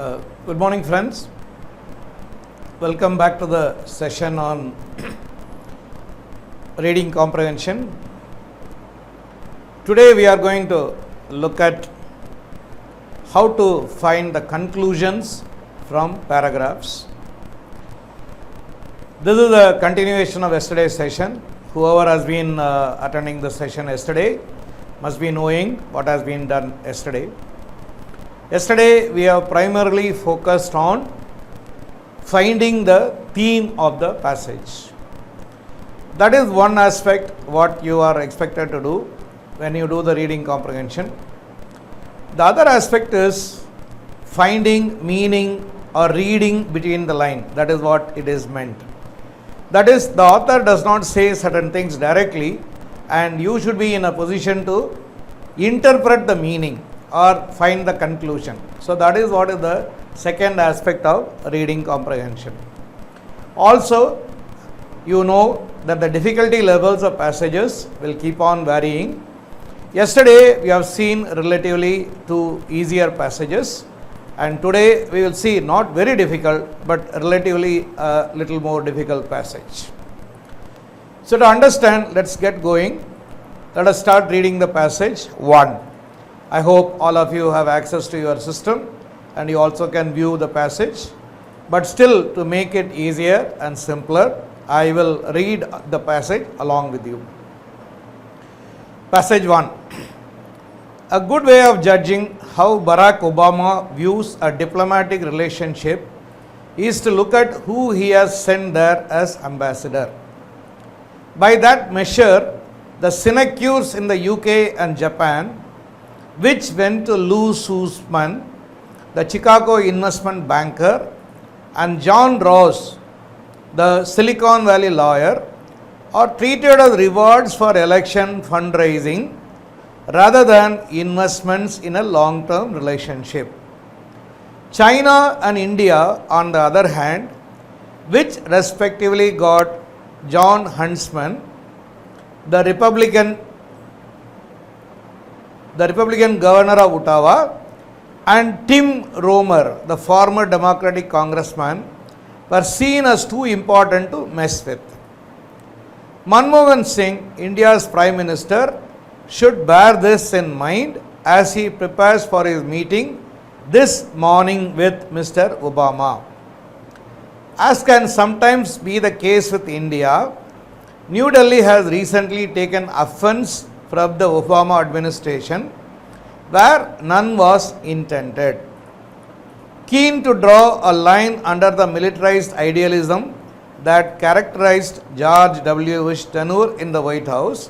Good morning, friends. Welcome back to the session on reading comprehension. Today we are going to look at how to find the conclusions from paragraphs. This is a continuation of yesterday's session. Whoever has been attending the session yesterday must be knowing what has been done yesterday. Yesterday we have primarily focused on finding the theme of the passage. That is one aspect what you are expected to do when you do the reading comprehension. The other aspect is finding meaning or reading between the line. That is what it is meant. That is, the author does not say certain things directly and you should be in a position to interpret the meaning or find the conclusion. So that is what is the second aspect of reading comprehension. Also, you know that the difficulty levels of passages will keep on varying. Yesterday we have seen relatively two easier passages, and today we will see not very difficult but relatively a little more difficult passage. So to understand, let's get going. Let us start reading the passage 1. I hope all of you have access to your system and you also can view the passage. But still, to make it easier and simpler, I will read the passage along with you. Passage 1. A good way of judging how Barack Obama views a diplomatic relationship is to look at who he has sent there as ambassador. By that measure, the sinecures in the UK and Japan, which went to Lou Sussman, the Chicago investment banker, and John Ross, the Silicon Valley lawyer, are treated as rewards for election fundraising rather than investments in a long-term relationship. China and India, on the other hand, which respectively got John Huntsman, the Republican governor of Ottawa, and Tim Romer, the former Democratic congressman, were seen as too important to mess with. Manmohan Singh, India's Prime Minister, should bear this in mind as he prepares for his meeting this morning with Mr. Obama. As can sometimes be the case with India, New Delhi has recently taken offense from the Obama administration where none was intended. Keen to draw a line under the militarized idealism that characterized George W. Bush's tenure in the White House,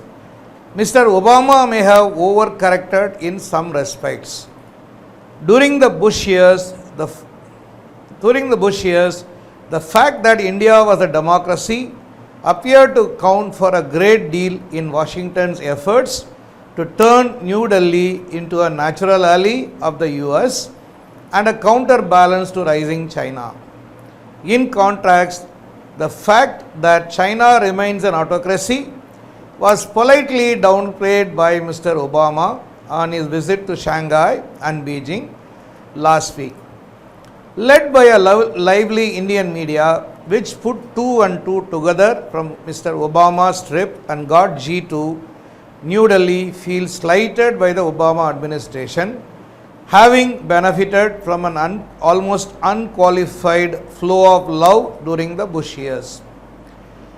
Mr. Obama may have overcorrected in some respects. During the Bush years, the fact that India was a democracy appeared to count for a great deal in Washington's efforts to turn New Delhi into a natural ally of the US and a counterbalance to rising China. In contrast, the fact that China remains an autocracy was politely downplayed by Mr. Obama on his visit to Shanghai and Beijing last week. Led by a lively Indian media, which put 2 and 2 together from Mr. Obama's trip and got G2, New Delhi feels slighted by the Obama administration, having benefited from an almost unqualified flow of love during the Bush years.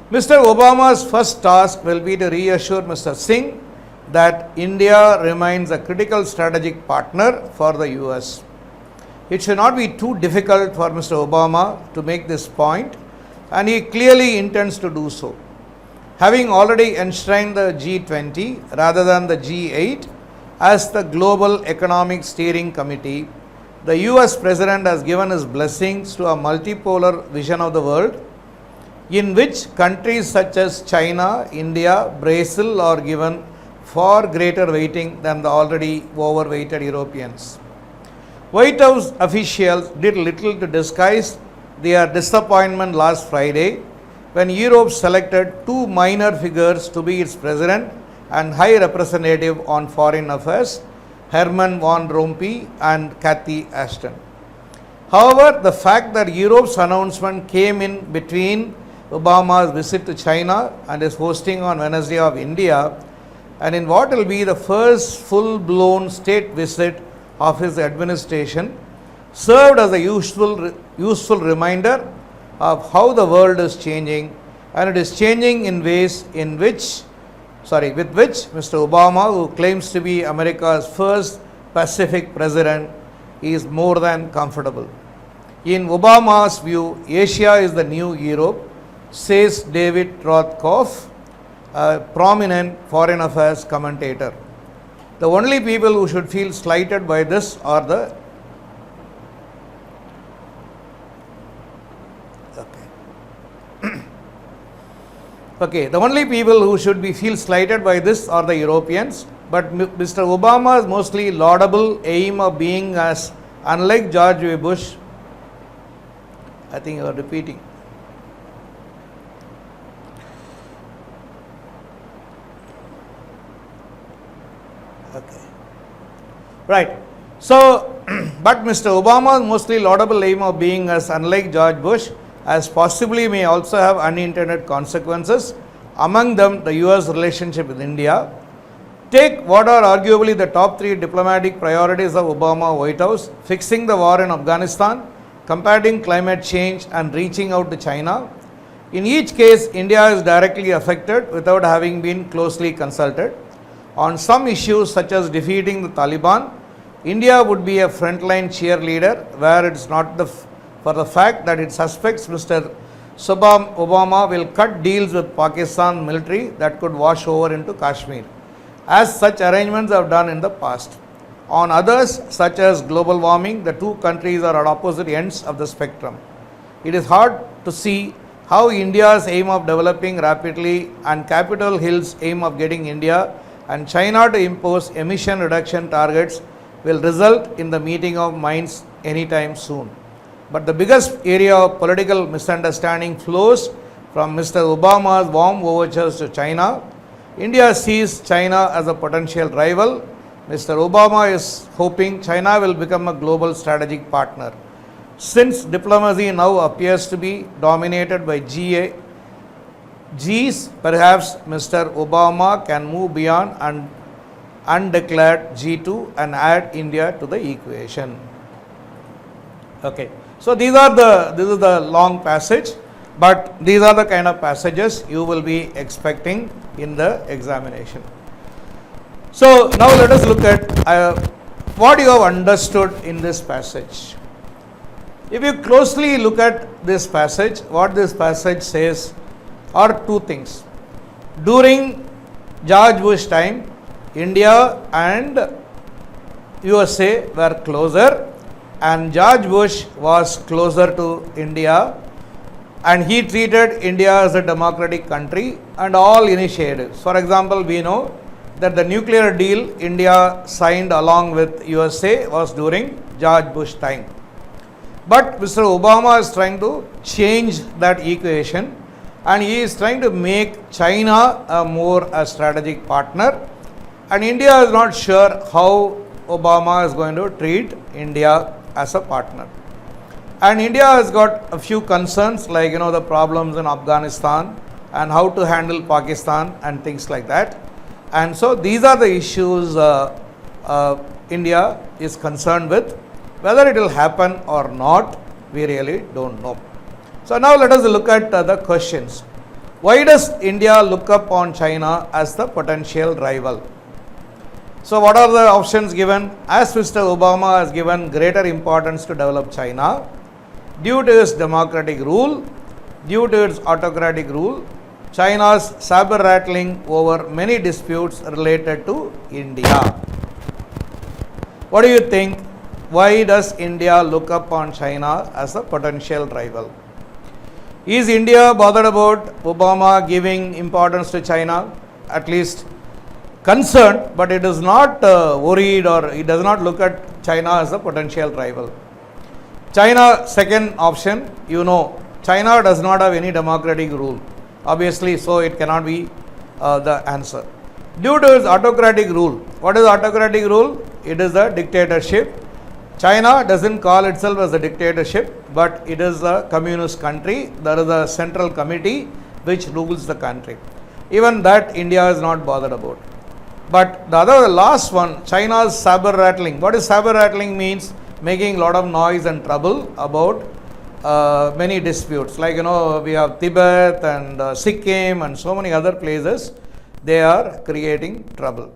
Mr. Obama's first task will be to reassure Mr. Singh that India remains a critical strategic partner for the US. It should not be too difficult for Mr. Obama to make this point, and he clearly intends to do so. Having already enshrined the G20 rather than the G8 as the Global Economic Steering Committee, the US President has given his blessings to a multipolar vision of the world in which countries such as China, India, Brazil are given far greater weighting than the already overweighted Europeans. White House officials did little to disguise their disappointment last Friday when Europe selected 2 minor figures to be its president and High Representative on Foreign Affairs, Herman Van Rompuy and Cathy Ashton. However, the fact that Europe's announcement came in between Obama's visit to China and his hosting on Wednesday of India, and in what will be the first full-blown state visit of his administration, served as a useful reminder of how the world is changing, and it is changing in ways with which Mr. Obama, who claims to be America's first Pacific president, is more than comfortable. In Obama's view, Asia is the new Europe, says David Rothkopf, a prominent foreign affairs commentator. The only people who should feel slighted by this are the the only people who should feel slighted by this are the Europeans, but Mr. Obama's mostly laudable aim of being as unlike George W. Bush, I think you are repeating. Okay. Right. So, but Mr. Obama's mostly laudable aim of being as unlike George Bush as possibly may also have unintended consequences, among them the US relationship with India. Take what are arguably the top 3 diplomatic priorities of Obama White House: fixing the war in Afghanistan, combating climate change, and reaching out to China. In each case, India is directly affected without having been closely consulted. On some issues such as defeating the Taliban, India would be a frontline cheerleader, where it's not for the fact that it suspects Mr. Obama will cut deals with Pakistan military that could wash over into Kashmir, as such arrangements have done in the past. On others, such as global warming, the two countries are at opposite ends of the spectrum. It is hard to see how India's aim of developing rapidly and Capitol Hill's aim of getting India and China to impose emission reduction targets will result in the meeting of minds anytime soon. But the biggest area of political misunderstanding flows from Mr. Obama's warm overtures to China. India sees China as a potential rival. Mr. Obama is hoping China will become a global strategic partner. Since diplomacy now appears to be dominated by Gs, perhaps Mr. Obama can move beyond an undeclared G2 and add India to the equation. Okay, so this is the long passage, but these are the kind of passages you will be expecting in the examination. So now let us look at what you have understood in this passage. If you closely look at this passage, what this passage says are two things. During George Bush time, India and USA were closer, and George Bush was closer to India, and he treated India as a democratic country and all initiatives. For example, we know that the nuclear deal India signed along with USA was during George Bush time. But Mr. Obama is trying to change that equation, and he is trying to make China a strategic partner, and India is not sure how Obama is going to treat India as a partner. And India has got a few concerns, like the problems in Afghanistan and how to handle Pakistan and things like that. And so these are the issues India is concerned with. Whether it will happen or not, we really don't know. So now let us look at the questions. Why does India look up on China as the potential rival? So what are the options given? As Mr. Obama has given greater importance to develop China due to its democratic rule, due to its autocratic rule, China's saber rattling over many disputes related to India. What do you think? Why does India look up on China as a potential rival? Is India bothered about Obama giving importance to China? At least concerned, but it is not worried, or it does not look at China as a potential rival. China, second option, China does not have any democratic rule. Obviously, so it cannot be the answer. Due to its autocratic rule. What is autocratic rule? It is a dictatorship. China doesn't call itself as a dictatorship, but it is a communist country. There is a central committee which rules the country. Even that India is not bothered about. But the last one, China's saber rattling. What is saber rattling means? Making a lot of noise and trouble about many disputes. Like, we have Tibet and Sikkim and so many other places. They are creating trouble.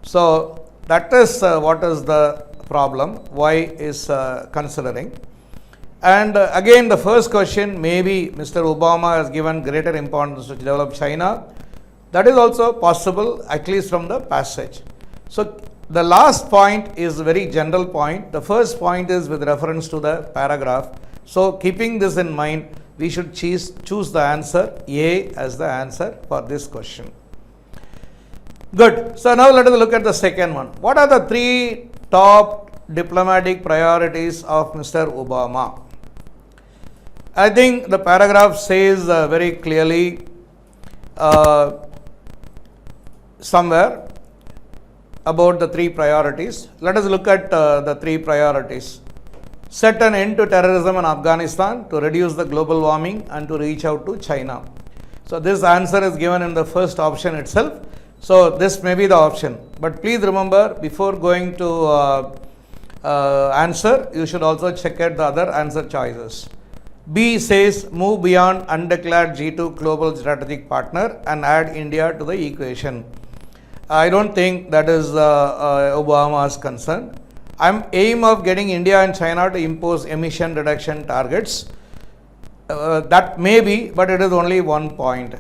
So that is what is the problem, why is considering. And again, the first question, maybe Mr. Obama has given greater importance to develop China. That is also possible, at least from the passage. So the last point is a very general point. The first point is with reference to the paragraph. So keeping this in mind, we should choose the answer A as the answer for this question. Good. So now let us look at the second one. What are the three top diplomatic priorities of Mr. Obama? I think the paragraph says very clearly somewhere about the three priorities. Let us look at the three priorities. Set an end to terrorism in Afghanistan, to reduce the global warming, and to reach out to China. So this answer is given in the first option itself. So this may be the option. But please remember, before going to answer, you should also check out the other answer choices. B says move beyond undeclared G2 global strategic partner and add India to the equation. I don't think that is Obama's concern. Aim of getting India and China to impose emission reduction targets. That may be, but it is only 1 point.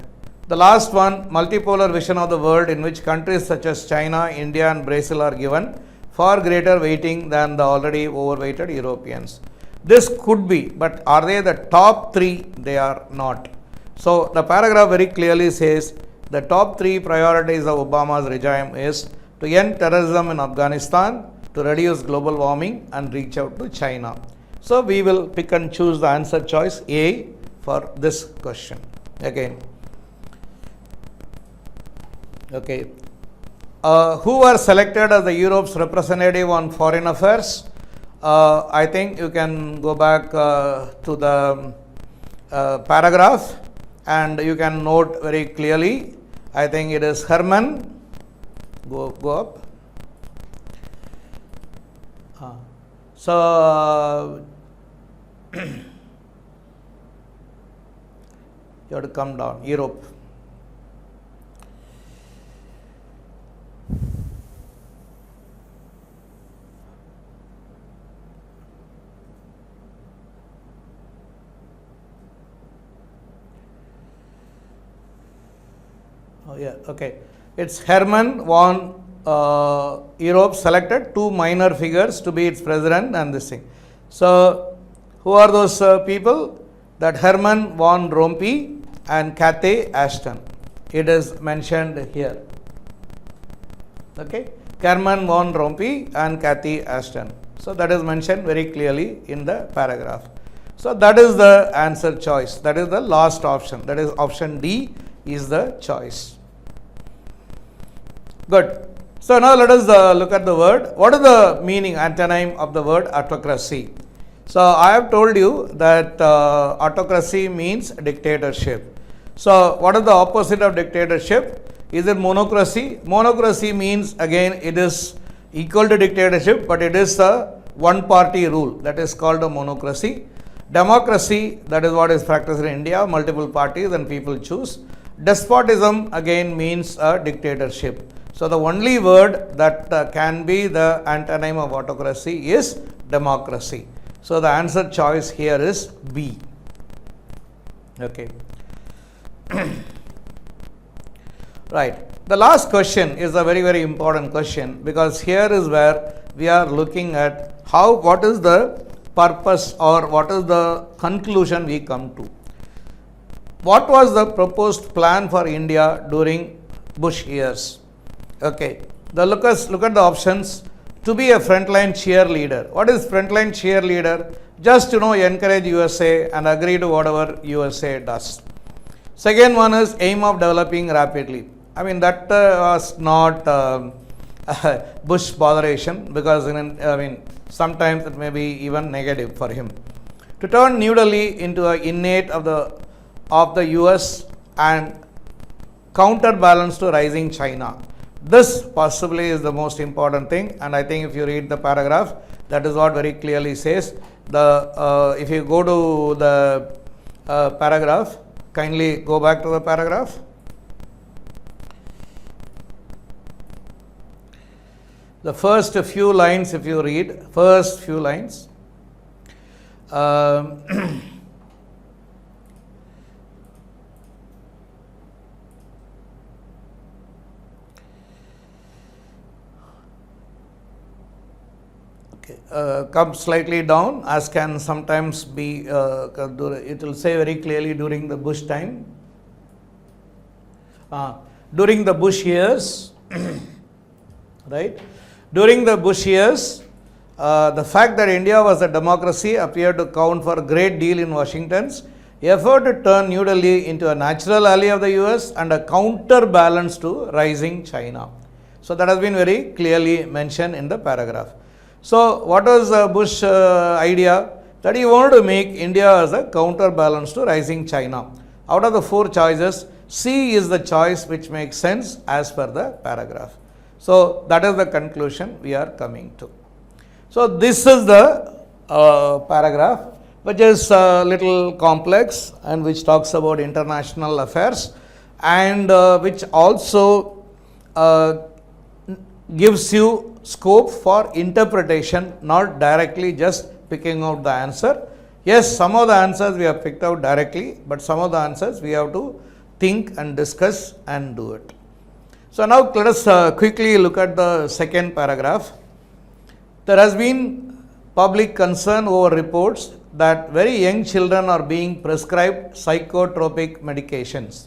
The last one, multipolar vision of the world in which countries such as China, India and Brazil are given far greater weighting than the already overweighted Europeans. This could be, but are they the top three? They are not. So the paragraph very clearly says the top three priorities of Obama's regime is to end terrorism in Afghanistan, to reduce global warming and reach out to China. So we will pick and choose the answer choice A for this question. Again. Okay. Who were selected as the Europe's representative on foreign affairs? I think you can go back to the paragraph and you can note very clearly. I think it is Herman. Go up. So you have to come down. Europe. Oh yeah, okay. It's Herman von Europe selected two minor figures to be its president and this thing. So who are those people? That Herman von Rompuy and Cathy Ashton. It is mentioned here. Okay, Herman von Rompuy and Cathy Ashton. So that is mentioned very clearly in the paragraph. So that is the answer choice. That is the last option. That is option D is the choice. Good. So now let us look at the word. What is the meaning, antonym of the word autocracy? So I have told you that autocracy means dictatorship. So what is the opposite of dictatorship? Is it monocracy? Monocracy means again it is equal to dictatorship, but it is a one party rule, that is called a monocracy. Democracy, that is what is practiced in India, multiple parties and people choose. Despotism again means a dictatorship. So the only word that can be the antonym of autocracy is democracy. So the answer choice here is B. Okay. Right. The last question is a very, very important question, because here is where we are looking at what is the purpose or what is the conclusion we come to. What was the proposed plan for India during Bush years? Okay. Look at the options. To be a frontline cheerleader. What is frontline cheerleader? Just encourage USA and agree to whatever USA does. Second one is aim of developing rapidly. I mean that was not Bush botheration, because Sometimes it may be even negative for him. To turn New Delhi into an innate of the US and counterbalance to rising China. This possibly is the most important thing, and I think if you read the paragraph, that is what very clearly says. If you go to the paragraph, kindly go back to the paragraph. The first few lines, if you read, first few lines. Come slightly down, as can sometimes be, it will say very clearly during the Bush time. During the Bush years, right? During the Bush years, the fact that India was a democracy appeared to count for a great deal in Washington's effort to turn New Delhi into a natural ally of the US and a counterbalance to rising China. So that has been very clearly mentioned in the paragraph. So what was Bush idea? That he wanted to make India as a counterbalance to rising China. Out of the four choices, C is the choice which makes sense as per the paragraph. So that is the conclusion we are coming to. So this is the paragraph, which is a little complex and which talks about international affairs, and which also gives you scope for interpretation, not directly just picking out the answer. Yes, some of the answers we have picked out directly, but some of the answers we have to think and discuss and do it. So now let us quickly look at the second paragraph. There has been public concern over reports that very young children are being prescribed psychotropic medications.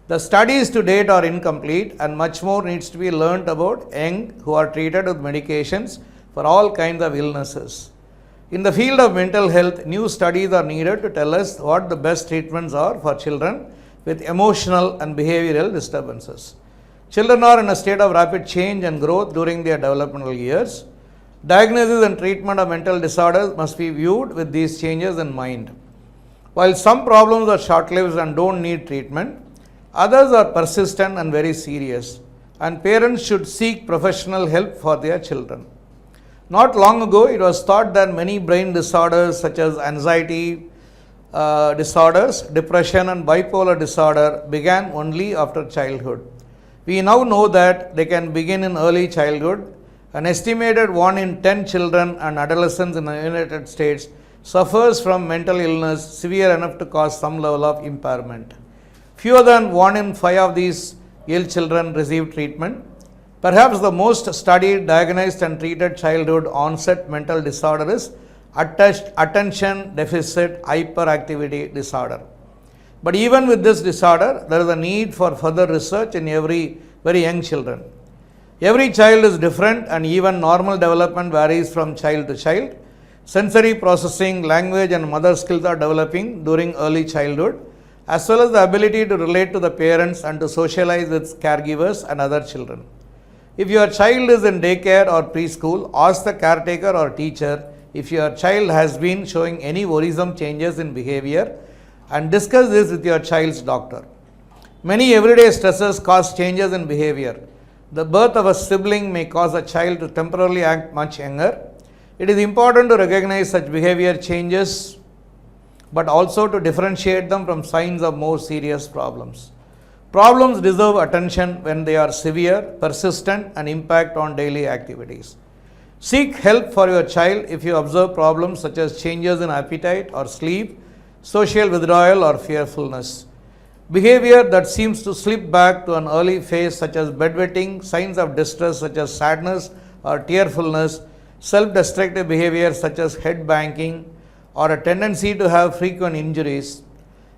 The studies to date are incomplete and much more needs to be learnt about young who are treated with medications for all kinds of illnesses. In the field of mental health, new studies are needed to tell us what the best treatments are for children with emotional and behavioral disturbances. Children are in a state of rapid change and growth during their developmental years. Diagnosis and treatment of mental disorders must be viewed with these changes in mind. While some problems are short-lived and don't need treatment, others are persistent and very serious, and parents should seek professional help for their children. Not long ago, it was thought that many brain disorders such as anxiety disorders, depression and bipolar disorder began only after childhood. We now know that they can begin in early childhood. An estimated 1 in 10 children and adolescents in the United States suffers from mental illness severe enough to cause some level of impairment. Fewer than 1 in 5 of these ill children receive treatment. Perhaps the most studied, diagnosed and treated childhood onset mental disorder is attention deficit hyperactivity disorder. But even with this disorder, there is a need for further research in very young children. Every child is different and even normal development varies from child to child. Sensory processing, language and motor skills are developing during early childhood, as well as the ability to relate to the parents and to socialize with caregivers and other children. If your child is in daycare or preschool, ask the caretaker or teacher if your child has been showing any worrisome changes in behavior and discuss this with your child's doctor. Many everyday stresses cause changes in behavior. The birth of a sibling may cause a child to temporarily act much younger. It is important to recognize such behavior changes, but also to differentiate them from signs of more serious problems. Problems deserve attention when they are severe, persistent, and impact on daily activities. Seek help for your child if you observe problems such as changes in appetite or sleep, social withdrawal or fearfulness. Behavior that seems to slip back to an early phase such as bedwetting, signs of distress such as sadness or tearfulness, self-destructive behavior such as head banging, or a tendency to have frequent injuries.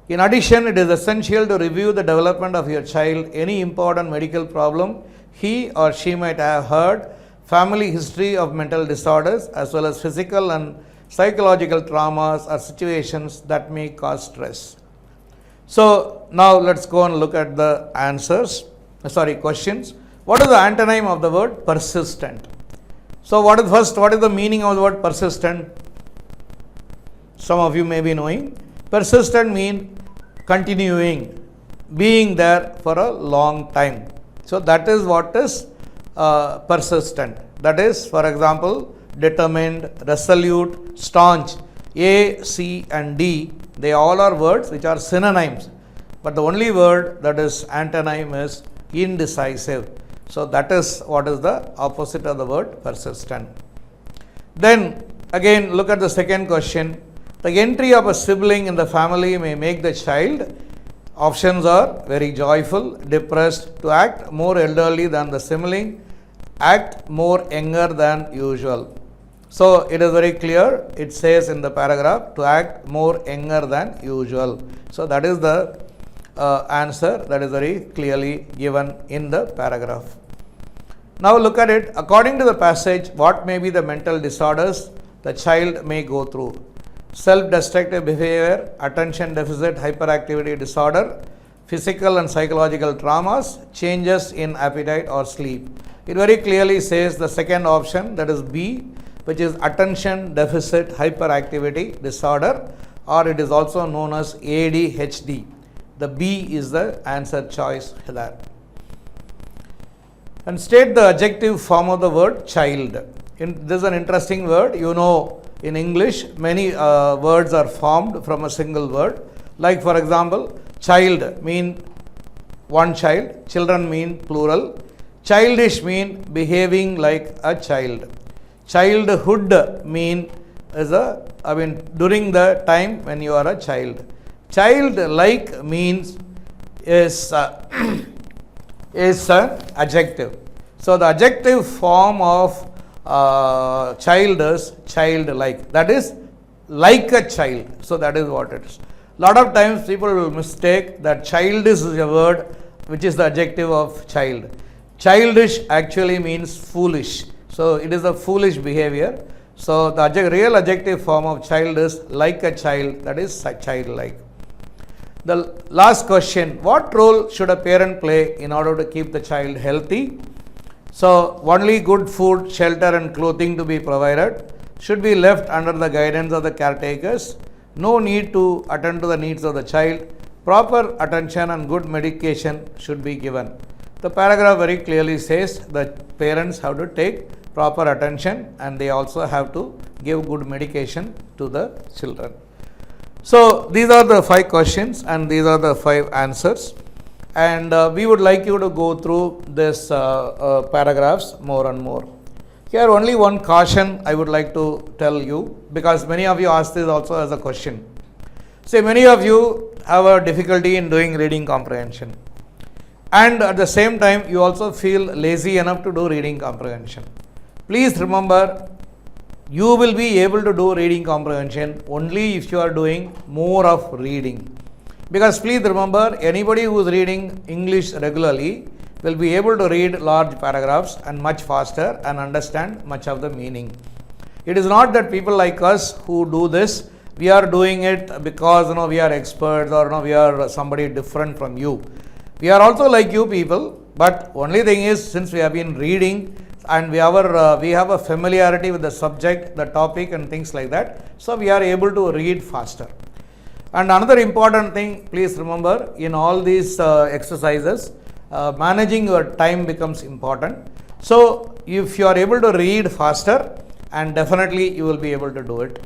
In addition, it is essential to review the development of your child, any important medical problem he or she might have had, family history of mental disorders, as well as physical and psychological traumas or situations that may cause stress. So now let's go and look at the questions. What is the antonym of the word persistent? So what is the meaning of the word persistent? Some of you may be knowing. Persistent means continuing, being there for a long time. So that is what is persistent. That is, for example, determined, resolute, staunch. A, C and D, they all are words which are synonyms. But the only word that is antonym is indecisive. So that is what is the opposite of the word persistent. Then again look at the second question. The entry of a sibling in the family may make the child, options are very joyful, depressed, to act more elderly than the sibling, act more younger than usual. So it is very clear, it says in the paragraph to act more younger than usual. So that is the answer that is very clearly given in the paragraph. Now look at it. According to the passage, what may be the mental disorders the child may go through? Self-destructive behavior, attention deficit hyperactivity disorder, physical and psychological traumas, changes in appetite or sleep. It very clearly says the second option, that is B, which is attention deficit hyperactivity disorder, or it is also known as ADHD. The B is the answer choice there. And state the adjective form of the word child. This is an interesting word. You know, in English, many words are formed from a single word. Like for example, child mean one child, children mean plural, childish mean behaving like a child. Childhood mean during the time when you are a child. Childlike means is an adjective. So the adjective form of child is childlike. That is like a child. So that is what it is. Lot of times people will mistake that child is a word which is the adjective of child. Childish actually means foolish. So it is a foolish behavior. So the real adjective form of child is like a child, that is childlike. The last question, what role should a parent play in order to keep the child healthy? So only good food, shelter and clothing to be provided, should be left under the guidance of the caretakers, no need to attend to the needs of the child, proper attention and good medication should be given. The paragraph very clearly says that parents have to take proper attention and they also have to give good medication to the children. So these are the 5 questions and these are the 5 answers, and we would like you to go through this paragraphs more and more. Here only one caution I would like to tell you, because many of you asked this also as a question. Say many of you have a difficulty in doing reading comprehension, and at the same time you also feel lazy enough to do reading comprehension. Please remember, you will be able to do reading comprehension only if you are doing more of reading. Because please remember, anybody who is reading English regularly will be able to read large paragraphs and much faster and understand much of the meaning. It is not that people like us who do this, we are doing it because we are experts or we are somebody different from you. We are also like you people, but only thing is, since we have been reading and we have a familiarity with the subject, the topic and things like that, so we are able to read faster. And another important thing, please remember, in all these exercises, managing your time becomes important. So if you are able to read faster, and definitely you will be able to do it.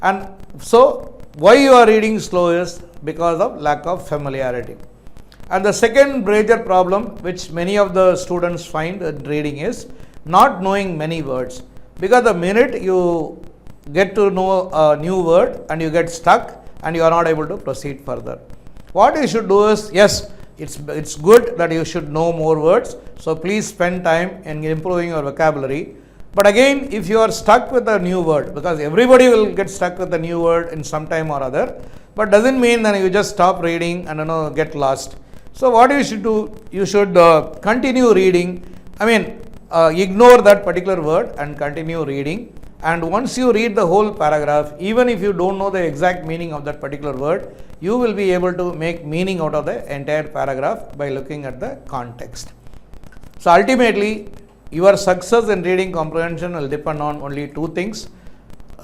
And so why you are reading slow is because of lack of familiarity. And the second major problem which many of the students find in reading is not knowing many words. Because the minute you get to know a new word and you get stuck and you are not able to proceed further. What you should do is, yes, it's good that you should know more words. So please spend time in improving your vocabulary. But again, if you are stuck with a new word, because everybody will get stuck with a new word in some time or other, but doesn't mean that you just stop reading and get lost. So what you should do, you should continue reading. Ignore that particular word and continue reading. And once you read the whole paragraph, even if you don't know the exact meaning of that particular word, you will be able to make meaning out of the entire paragraph by looking at the context. So ultimately, your success in reading comprehension will depend on only two things: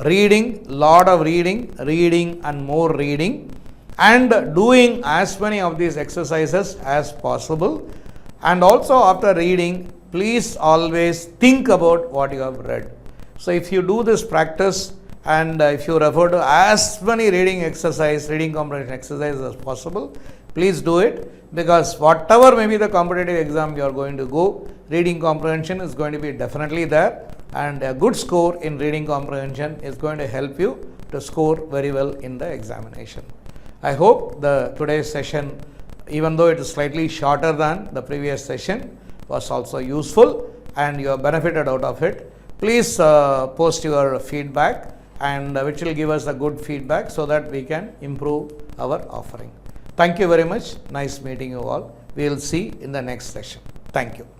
reading, lot of reading, reading and more reading, and doing as many of these exercises as possible. And also after reading, please always think about what you have read. So if you do this practice and if you refer to as many reading comprehension exercises as possible, please do it, because whatever may be the competitive exam you are going to go, reading comprehension is going to be definitely there, and a good score in reading comprehension is going to help you to score very well in the examination. I hope the today's session, even though it is slightly shorter than the previous session, was also useful and you have benefited out of it. Please post your feedback, and which will give us a good feedback so that we can improve our offering. Thank you very much. Nice meeting you all. We will see in the next session. Thank you.